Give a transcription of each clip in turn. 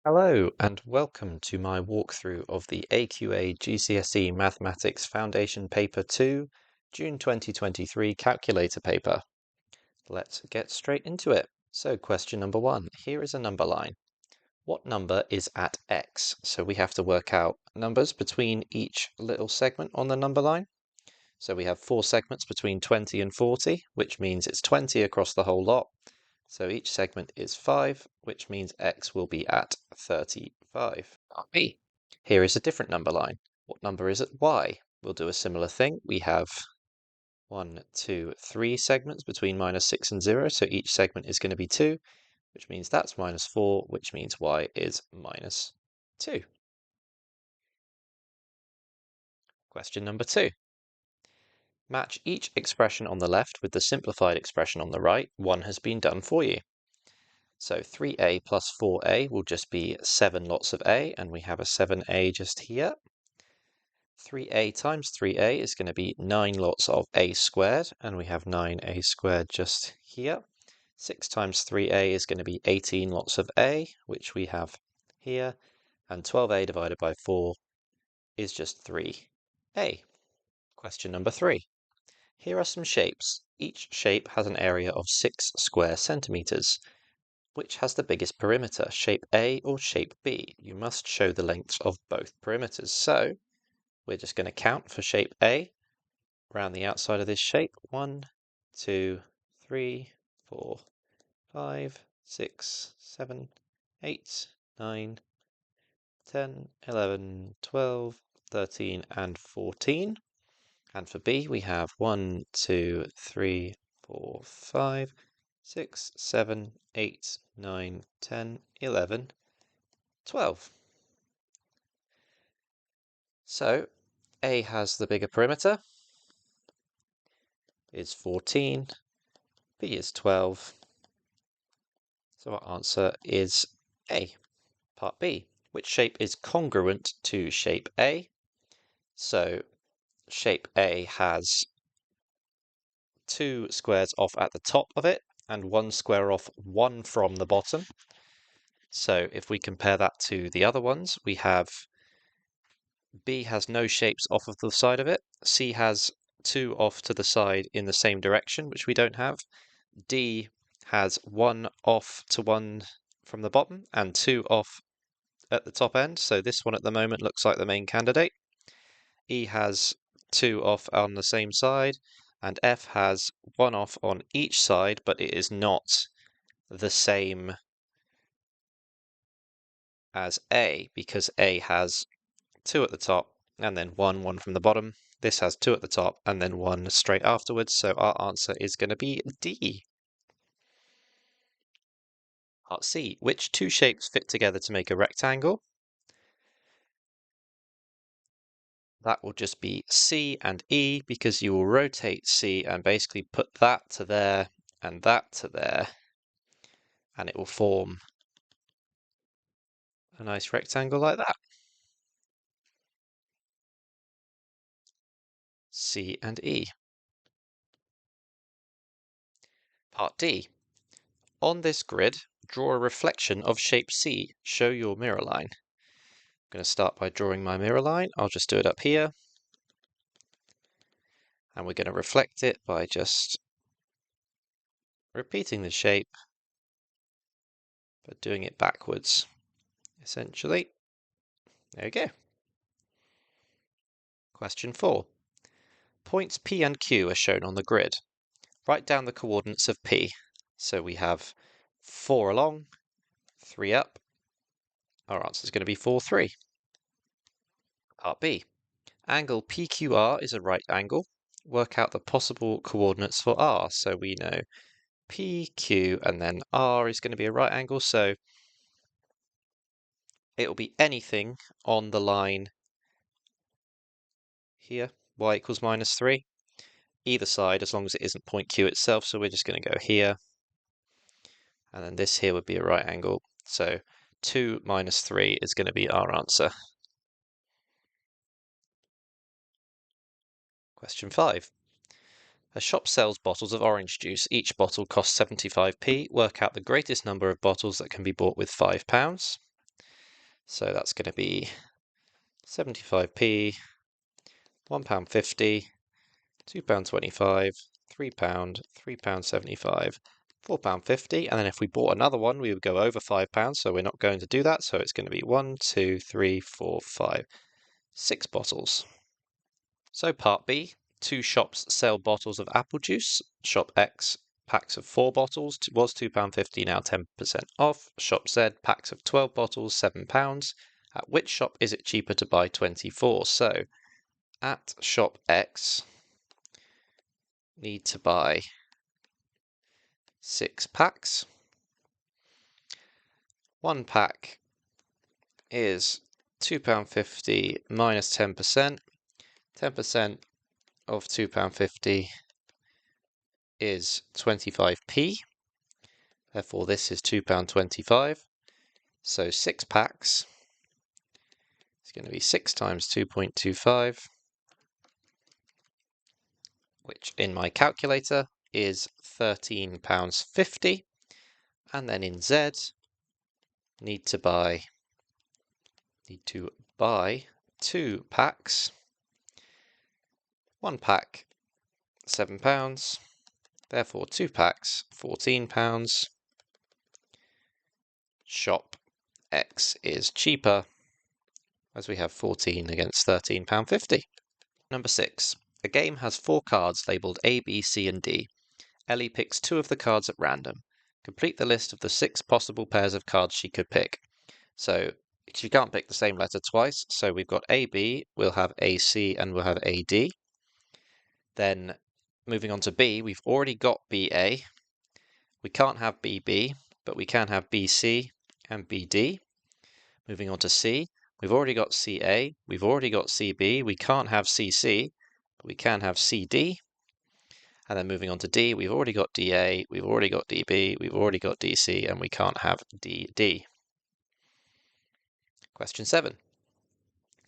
Hello and welcome to my walkthrough of the AQA GCSE Mathematics Foundation Paper 2, June 2023 calculator paper. Let's get straight into it. So question number 1, here is a number line. What number is at x? So we have to work out numbers between each little segment on the number line. So we have 4 segments between 20 and 40, which means it's 20 across the whole lot. So each segment is 5, which means x will be at 35. B. Here is a different number line. What number is at y? We'll do a similar thing. We have 1, 2, 3 segments between -6 and 0, so each segment is going to be 2, which means that's -4, which means y is -2. Question number 2. Match each expression on the left with the simplified expression on the right. One has been done for you. So 3a plus 4a will just be 7 lots of a, and we have a 7a just here. 3a times 3a is going to be 9 lots of a squared, and we have 9a squared just here. 6 times 3a is going to be 18 lots of a, which we have here, and 12a divided by 4 is just 3a. Question number 3. Here are some shapes. Each shape has an area of 6 square centimeters. Which has the biggest perimeter, shape A or shape B? You must show the lengths of both perimeters. So we're just going to count for shape A around the outside of this shape. 1, 2, 3, 4, 5, 6, 7, 8, 9, 10, 11, 12, 13, and 14. And for B, we have 1, 2, 3, 4, 5, 6, 7, 8, 9, 10, 11, 12. So A has the bigger perimeter, is 14, B is 12. So our answer is A. Part B. Which shape is congruent to shape A? So shape A has 2 squares off at the top of it and 1 square off, 1 from the bottom. So if we compare that to the other ones, we have B has no shapes off of the side of it. C has 2 off to the side in the same direction, which we don't have. D has 1 off to 1 from the bottom and 2 off at the top end. So this one at the moment looks like the main candidate. E has 2 off on the same side, and F has 1 off on each side, but it is not the same as A, because A has 2 at the top and then 1 from the bottom. This has 2 at the top and then 1 straight afterwards, so our answer is going to be D. Part C. Which 2 shapes fit together to make a rectangle? That will just be C and E, because you will rotate C and basically put that to there and that to there, and it will form a nice rectangle like that. C and E. Part D. On this grid, draw a reflection of shape C. Show your mirror line. I'm going to start by drawing my mirror line. I'll just do it up here. And we're going to reflect it by just repeating the shape, but doing it backwards, essentially. There we go. Question 4. Points P and Q are shown on the grid. Write down the coordinates of P. So we have 4 along, 3 up. Our answer is going to be 4, 3. Part B. Angle PQR is a right angle. Work out the possible coordinates for R. So we know PQ and then R is going to be a right angle. So it will be anything on the line here, y equals -3, either side, as long as it isn't point Q itself. So we're just going to go here. And then this here would be a right angle. So 2 minus 3 is going to be our answer. Question 5. A shop sells bottles of orange juice. Each bottle costs 75p. Work out the greatest number of bottles that can be bought with £5. So that's going to be 75p, £1.50, £2.25, £3, £3.75, £4.50, and then if we bought another one, we would go over £5, so we're not going to do that, so it's going to be 1, 2, 3, 4, 5, 6 bottles. So part B, 2 shops sell bottles of apple juice. Shop X, packs of 4 bottles, was £2.50, now 10% off. Shop Z, packs of 12 bottles, £7. At which shop is it cheaper to buy 24? So at Shop X, need to buy 6 packs. 1 pack is £2.50 minus 10%. 10% of £2.50 is 25p. Therefore, this is £2.25. So 6 packs is going to be 6 times 2.25, which in my calculator is £13.50. And then in Z, need to buy 2 packs. 1 pack, £7. Therefore, 2 packs, £14. Shop X is cheaper, as we have 14 against £13.50. Number 6. A game has 4 cards labelled A, B, C, and D. Ellie picks 2 of the cards at random. Complete the list of the 6 possible pairs of cards she could pick. So she can't pick the same letter twice, so we've got AB, we'll have AC, and we'll have AD. Then moving on to B, we've already got BA. We can't have BB, but we can have BC and BD. Moving on to C, we've already got CA, we've already got CB, we can't have CC, but we can have CD. And then moving on to D, we've already got DA, we've already got DB, we've already got DC, and we can't have DD. Question 7.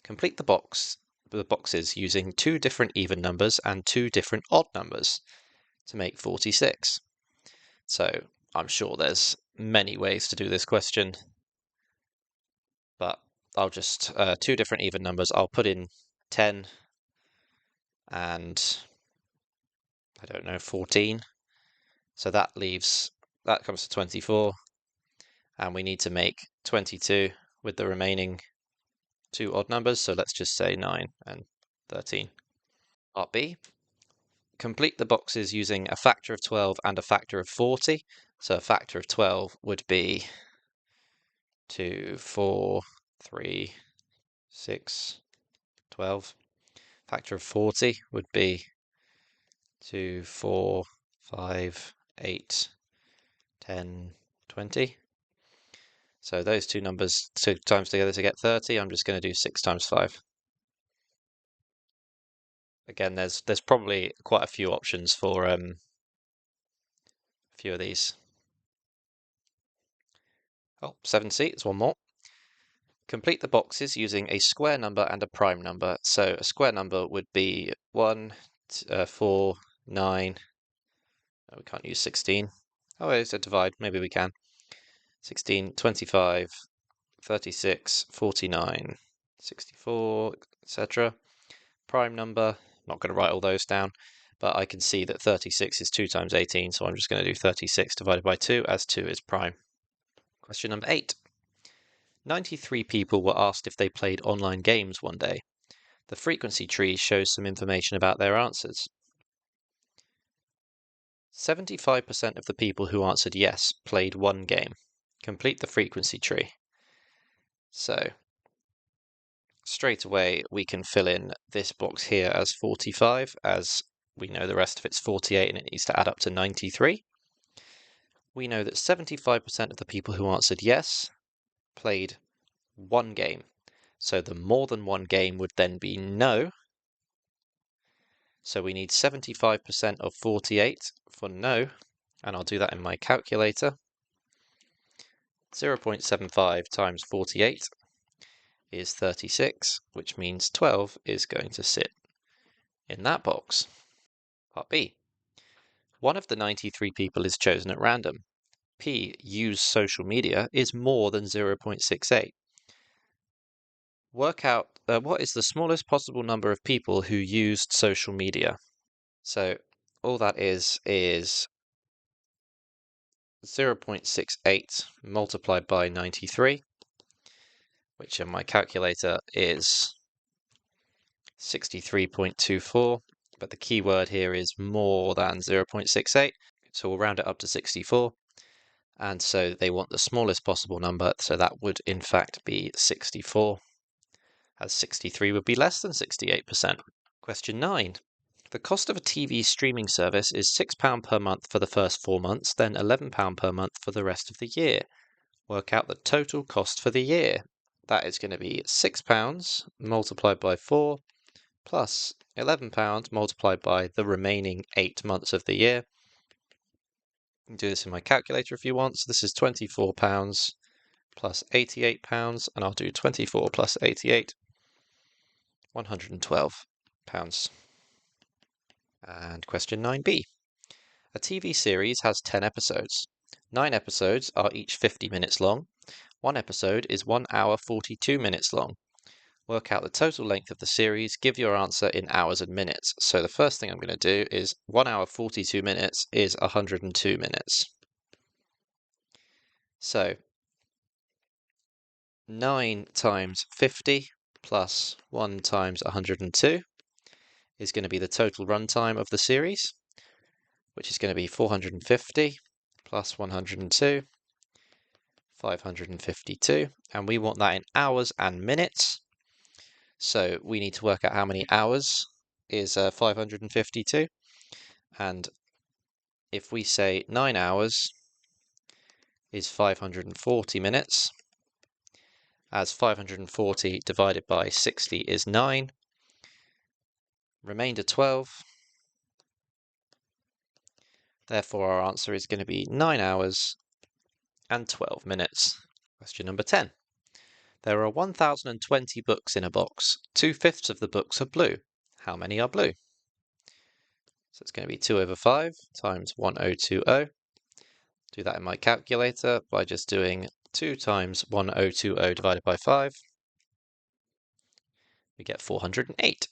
Complete the boxes using 2 different even numbers and 2 different odd numbers to make 46. So I'm sure there's many ways to do this question, but I'll just 2 different even numbers. I'll put in 10 and I don't know, 14. So that comes to 24, and we need to make 22 with the remaining 2 odd numbers. So let's just say 9 and 13. Part B. Complete the boxes using a factor of 12 and a factor of 40. So a factor of 12 would be 2, 4, 3, 6, 12. Factor of 40 would be 2, 4, 5, 8, 10, 20. So those 2 numbers 2 times together to get 30. I'm just going to do 6 times 5. Again, there's probably quite a few options for a few of these. Oh, 7C, it's one more. Complete the boxes using a square number and a prime number. So a square number would be 1, 4, 9. Oh, we can't use 16. Oh, it's a divide. Maybe we can. 16, 25, 36, 49, 64, etc. Prime number, not going to write all those down, but I can see that 36 is 2 times 18, so I'm just going to do 36 divided by 2, as 2 is prime. Question number 8. 93 people were asked if they played online games one day. The frequency tree shows some information about their answers. 75% of the people who answered yes played one game. Complete the frequency tree. So straight away we can fill in this box here as 45, as we know the rest of it's 48 and it needs to add up to 93. We know that 75% of the people who answered yes played one game. So the more than one game would then be no. So we need 75% of 48 for no, and I'll do that in my calculator. 0.75 times 48 is 36, which means 12 is going to sit in that box. Part B. One of the 93 people is chosen at random. P, use social media, is more than 0.68. Work out what is the smallest possible number of people who used social media. So all that is 0.68 multiplied by 93, which in my calculator is 63.24, but the key word here is more than 0.68, so we'll round it up to 64, and so they want the smallest possible number, so that would in fact be 64, as 63 would be less than 68%. Question 9. The cost of a TV streaming service is £6 per month for the first 4 months, then £11 per month for the rest of the year. Work out the total cost for the year. That is going to be £6 multiplied by 4 plus £11 multiplied by the remaining 8 months of the year. You can do this in my calculator if you want. So this is £24 plus £88, and I'll do 24 plus 88, £112. And question 9b. A TV series has 10 episodes. 9 episodes are each 50 minutes long. One episode is 1 hour 42 minutes long. Work out the total length of the series, give your answer in hours and minutes. So the first thing I'm going to do is 1 hour 42 minutes is 102 minutes. So 9 times 50 plus 1 times 102 is going to be the total runtime of the series, which is going to be 450 plus 102, 552, and we want that in hours and minutes. So we need to work out how many hours is 552, and if we say 9 hours is 540 minutes, as 540 divided by 60 is 9, remainder 12, therefore our answer is going to be 9 hours and 12 minutes. Question number 10. There are 1020 books in a box. 2/5 of the books are blue. How many are blue? So it's going to be 2 over 5 times 1020. Do that in my calculator by just doing 2 times 1020 divided by 5. We get 408.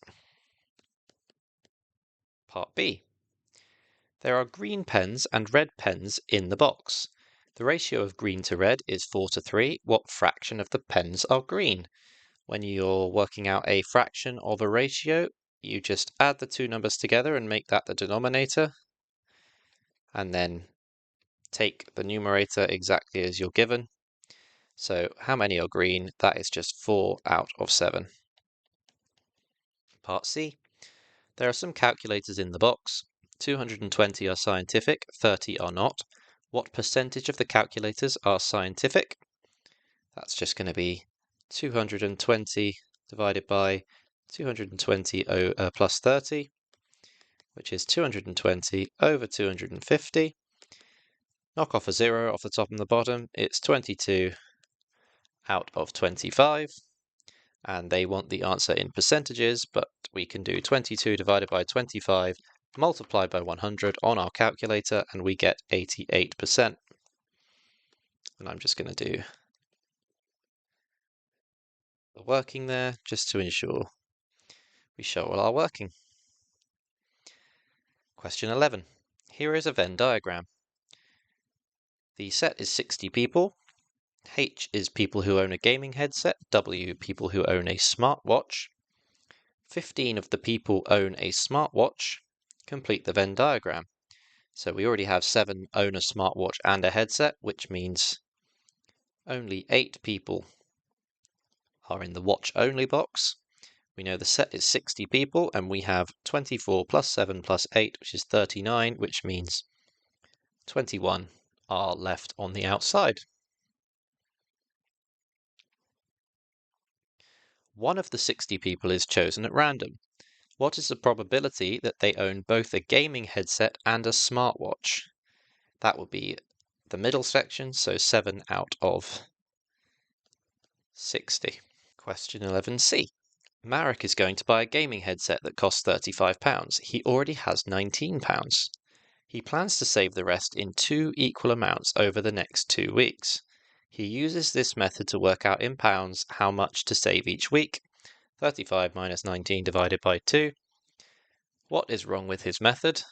Part B. There are green pens and red pens in the box. The ratio of green to red is 4:3. What fraction of the pens are green? When you're working out a fraction of a ratio, you just add the two numbers together and make that the denominator, and then take the numerator exactly as you're given. So how many are green? That is just 4 out of 7. Part C. There are some calculators in the box. 220 are scientific, 30 are not. What percentage of the calculators are scientific? That's just going to be 220 divided by 220 plus 30, which is 220 over 250. Knock off a 0 off the top and the bottom. It's 22 out of 25. And they want the answer in percentages, but we can do 22 divided by 25 multiplied by 100 on our calculator, and we get 88%. And I'm just going to do the working there, just to ensure we show all our working. Question 11. Here is a Venn diagram. The set is 60 people. H is people who own a gaming headset, W people who own a smartwatch. 15 of the people own a smartwatch. Complete the Venn diagram. So we already have 7 own a smartwatch and a headset, which means only 8 people are in the watch only box. We know the set is 60 people, and we have 24 plus 7 plus 8, which is 39, which means 21 are left on the outside. One of the 60 people is chosen at random. What is the probability that they own both a gaming headset and a smartwatch? That would be the middle section, so 7 out of 60. Question 11c. Marek is going to buy a gaming headset that costs £35. He already has £19. He plans to save the rest in 2 equal amounts over the next 2 weeks. He uses this method to work out in pounds how much to save each week. 35 minus 19 divided by 2. What is wrong with his method?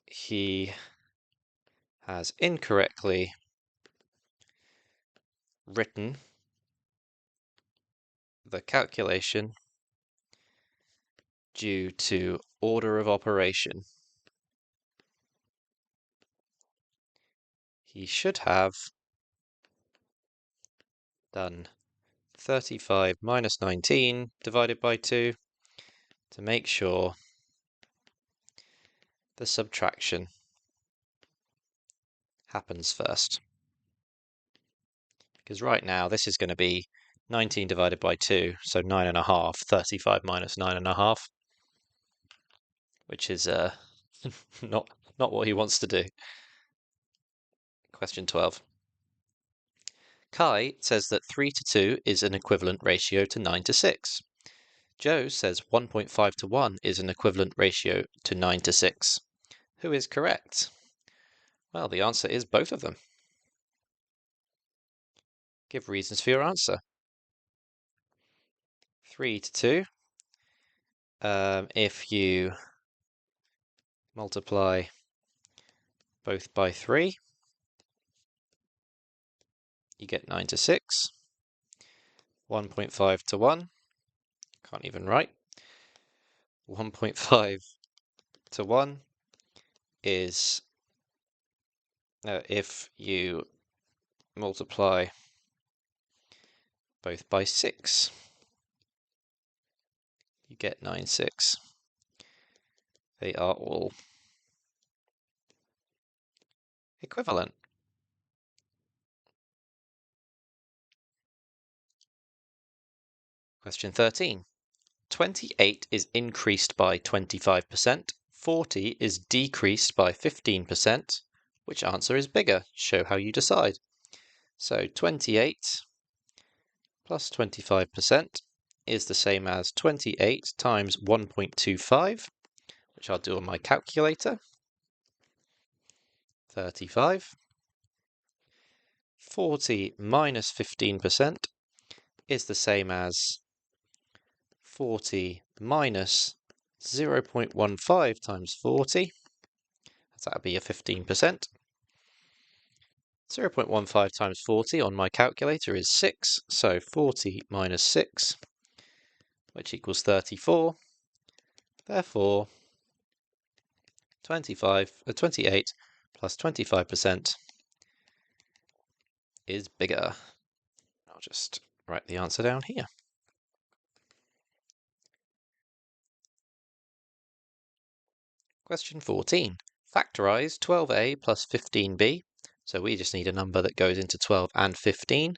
He has incorrectly written the calculation due to order of operation. He should have done 35 minus 19 divided by 2 to make sure the subtraction happens first. Because right now this is going to be 19 divided by 2, so 9.5, 35 minus 9.5, which is not what he wants to do. Question 12. Kai says that 3 to 2 is an equivalent ratio to 9 to 6. Joe says 1.5 to 1 is an equivalent ratio to 9 to 6. Who is correct? Well, the answer is both of them. Give reasons for your answer. 3 to 2. If you multiply both by 3, you get 9 to 6. 1.5 to 1. Can't even write. 1.5 to 1 is if you multiply both by 6, you get 9/6. They are all equivalent. Question 13. 28 is increased by 25%, 40 is decreased by 15%. Which answer is bigger? Show how you decide. So 28 plus 25% is the same as 28 times 1.25, which I'll do on my calculator. 35. 40 minus 15% is the same as 40 minus 0.15 times 40. That would be a 15%. 0.15 times 40 on my calculator is 6, so 40 minus 6, which equals 34. Therefore, 28 plus 25% is bigger. I'll just write the answer down here. Question 14. Factorise 12a plus 15b. So we just need a number that goes into 12 and 15,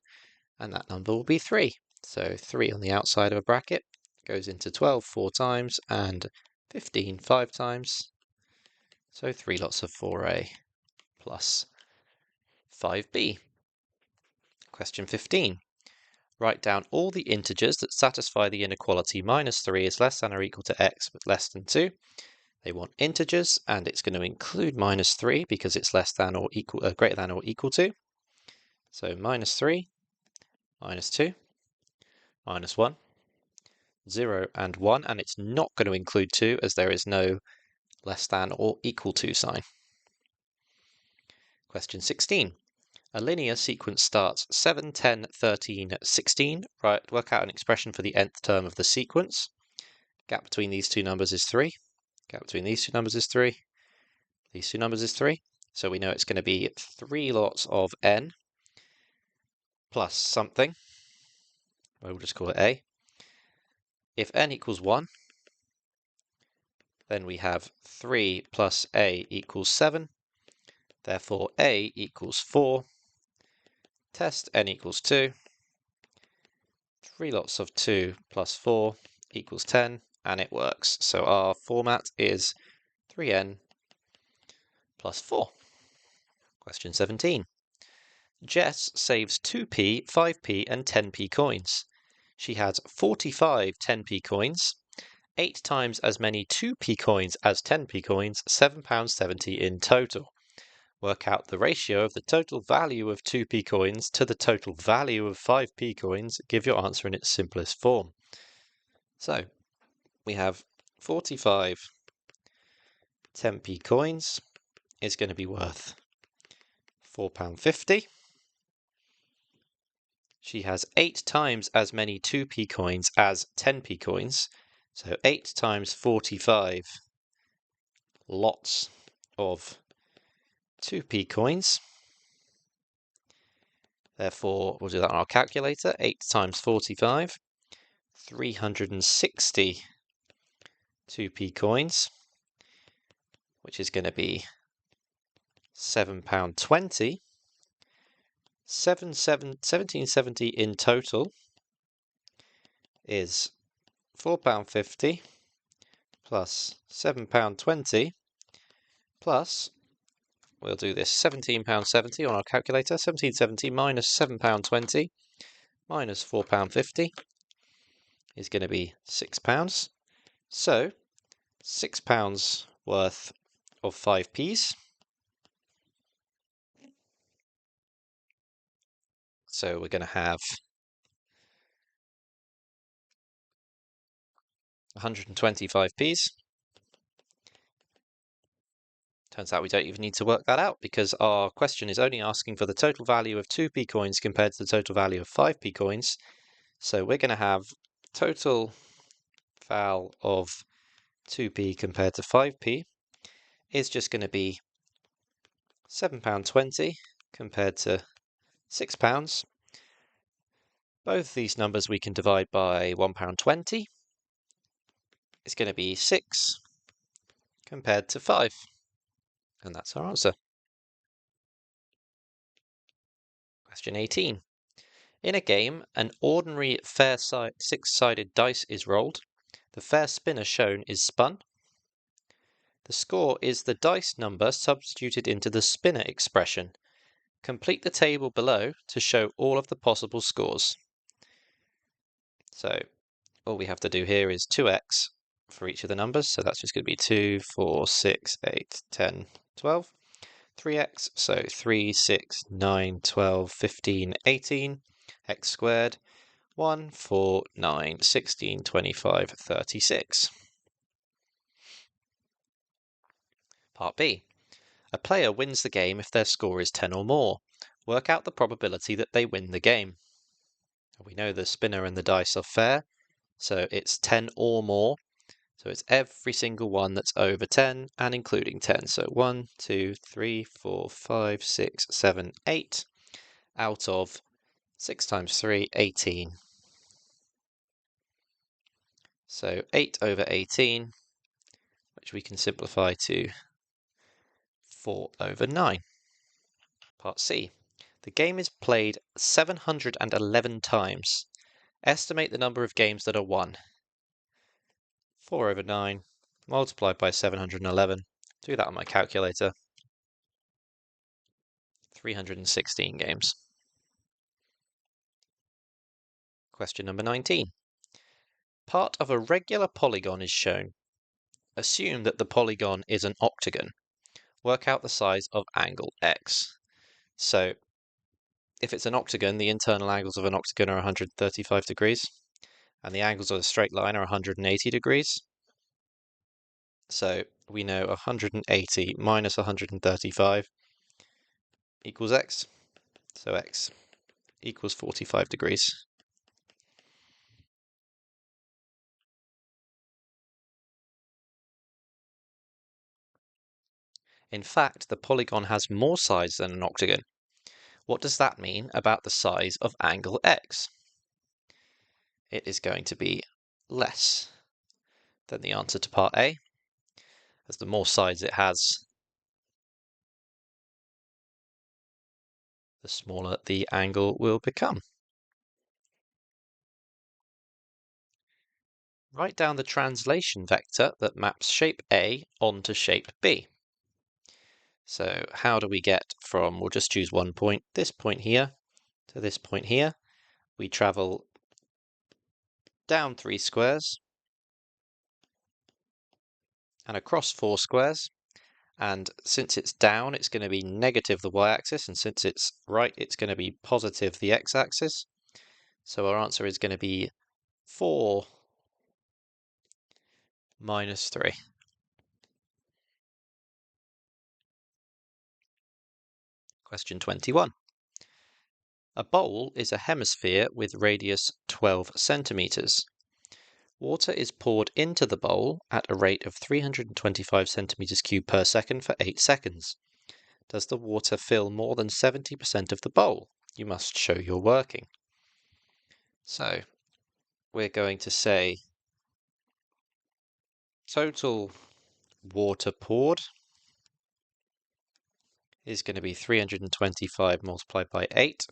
and that number will be 3. So 3 on the outside of a bracket goes into 12 4 times and 15 5 times. So 3 lots of 4a plus 5b. Question 15. Write down all the integers that satisfy the inequality minus 3 is less than or equal to x but less than 2. They want integers, and it's going to include minus 3 because it's less than or equal, greater than or equal to. So minus 3, minus 2, minus 1, 0 and 1, and it's not going to include 2 as there is no less than or equal to sign. Question 16. A linear sequence starts 7, 10, 13, 16. Right, work out an expression for the nth term of the sequence. Gap between these two numbers is 3. Gap between these two numbers is 3. These two numbers is 3. So we know it's going to be 3 lots of n plus something. We'll just call it a. If n equals 1, then we have 3 plus a equals 7. Therefore, a equals 4. Test n equals 2. 3 lots of 2 plus 4 equals 10, and it works. So our format is 3n plus 4. Question 17. Jess saves 2p, 5p, and 10p coins. She has 45 10p coins, 8 times as many 2p coins as 10p coins, £7.70 in total. Work out the ratio of the total value of 2p coins to the total value of 5p coins. Give your answer in its simplest form. So we have 45 10p coins is going to be worth £4.50. She has 8 times as many 2p coins as 10p coins. So 8 times 45 lots of 2p coins. Therefore, we'll do that on our calculator. 8 times 45, 360 2p coins, which is going to be £7.20. 1770 in total is £4.50 plus £7.20 plus, we'll do this, £17.70 on our calculator. 1770 minus £7.20 minus £4.50 is going to be £6. So £6 worth of 5p's. So we're going to have 125p's. Turns out we don't even need to work that out because our question is only asking for the total value of 2p coins compared to the total value of 5p coins. So we're going to have total val of 2p compared to 5p is just going to be £7.20 compared to £6. Both these numbers we can divide by £1.20. It's going to be 6 compared to 5. And that's our answer. Question 18. In a game, an ordinary fair six-sided dice is rolled. The fair spinner shown is spun. The score is the dice number substituted into the spinner expression. Complete the table below to show all of the possible scores. So all we have to do here is 2x for each of the numbers. So that's just going to be 2, 4, 6, 8, 10, 12. 3x, so 3, 6, 9, 12, 15, 18, x squared, 1, 4, 9, 16, 25, 36. Part B. A player wins the game if their score is 10 or more. Work out the probability that they win the game. We know the spinner and the dice are fair, so it's 10 or more. So it's every single one that's over 10 and including 10. So 1, 2, 3, 4, 5, 6, 7, 8 out of 6 times 3, 18. So 8 over 18, which we can simplify to 4 over 9. Part C. The game is played 711 times. Estimate the number of games that are won. 4 over 9 multiplied by 711. Do that on my calculator. 316 games. Question number 19. Part of a regular polygon is shown. Assume that the polygon is an octagon. Work out the size of angle X. So, if it's an octagon, the internal angles of an octagon are 135 degrees, and the angles of a straight line are 180 degrees. So, we know 180 minus 135 equals X. So, X equals 45 degrees. In fact, the polygon has more sides than an octagon. What does that mean about the size of angle X? It is going to be less than the answer to part A, as the more sides it has, the smaller the angle will become. Write down the translation vector that maps shape A onto shape B. So how do we get from, we'll just choose one point, this point here to this point here. We travel down 3 squares and across 4 squares, And since it's down, it's going to be negative the y-axis, and since it's right, it's going to be positive the x-axis. So our answer is going to be 4 minus 3. Question 21. A bowl is a hemisphere with radius 12 centimeters. Water is poured into the bowl at a rate of 325 centimeters cubed per second for 8 seconds. Does the water fill more than 70% of the bowl? You must show your working. So we're going to say total water poured is going to be 325 multiplied by 8,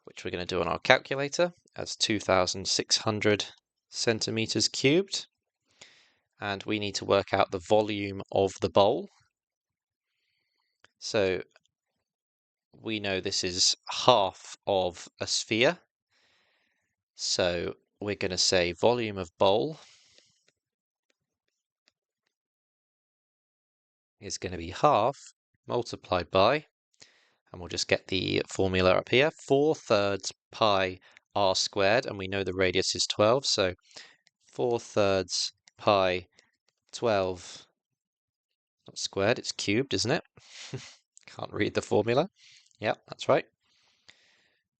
which we're going to do on our calculator as 2,600 centimeters cubed. And we need to work out the volume of the bowl. So we know this is half of a sphere. So we're going to say volume of bowl is going to be half multiplied by, and we'll just get the formula up here, 4/3 pi r squared, and we know the radius is 12, so 4/3 pi 12, not squared, it's cubed, isn't it? Can't read the formula. Yep, that's right.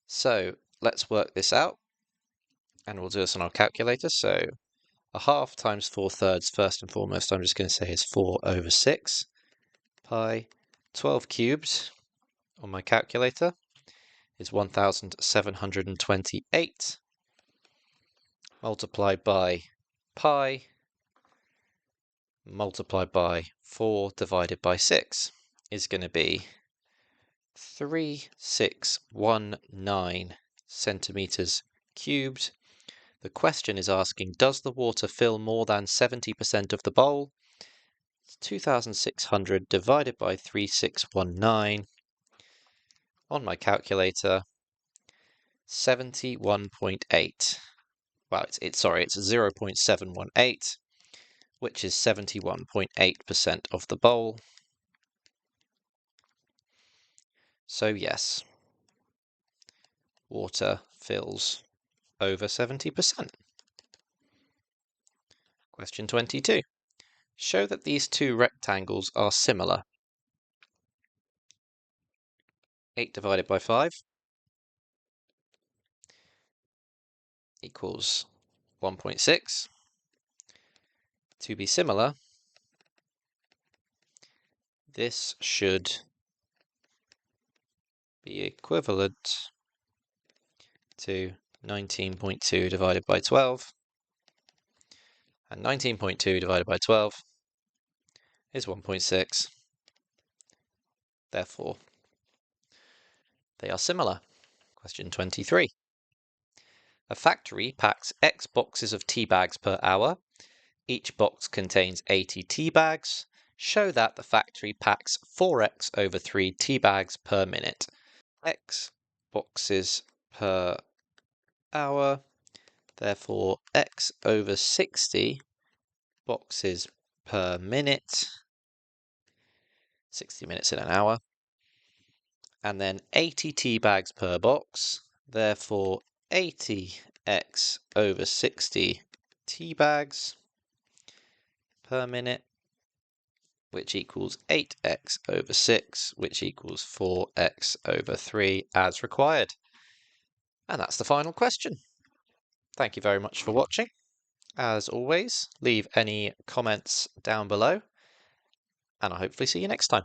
So let's work this out, and we'll do this on our calculator. So a half times 4/3, first and foremost, I'm just going to say is 4/6 pi 12 cubed on my calculator is 1,728 multiplied by pi multiplied by 4 divided by 6 is going to be 3,619 centimeters cubed. The question is asking, does the water fill more than 70% of the bowl? 2,600 divided by 3,619 on my calculator, 71.8. Well, it's 0.718, which is 71.8% of the bowl. So yes, water fills over 70%. Question 22. Show that these two rectangles are similar. 8 divided by 5 equals 1.6. To be similar, this should be equivalent to 19.2 divided by 12. And 19.2 divided by 12 is 1.6. Therefore, they are similar. Question 23. A factory packs X boxes of tea bags per hour. Each box contains 80 tea bags. Show that the factory packs 4x over 3 tea bags per minute. X boxes per hour. Therefore, X over 60 boxes per minute. 60 minutes in an hour. And then 80 tea bags per box. Therefore, 80x over 60 tea bags per minute, which equals 8x over 6, which equals 4x over 3 as required. And that's the final question. Thank you very much for watching. As always, leave any comments down below, and I'll hopefully see you next time.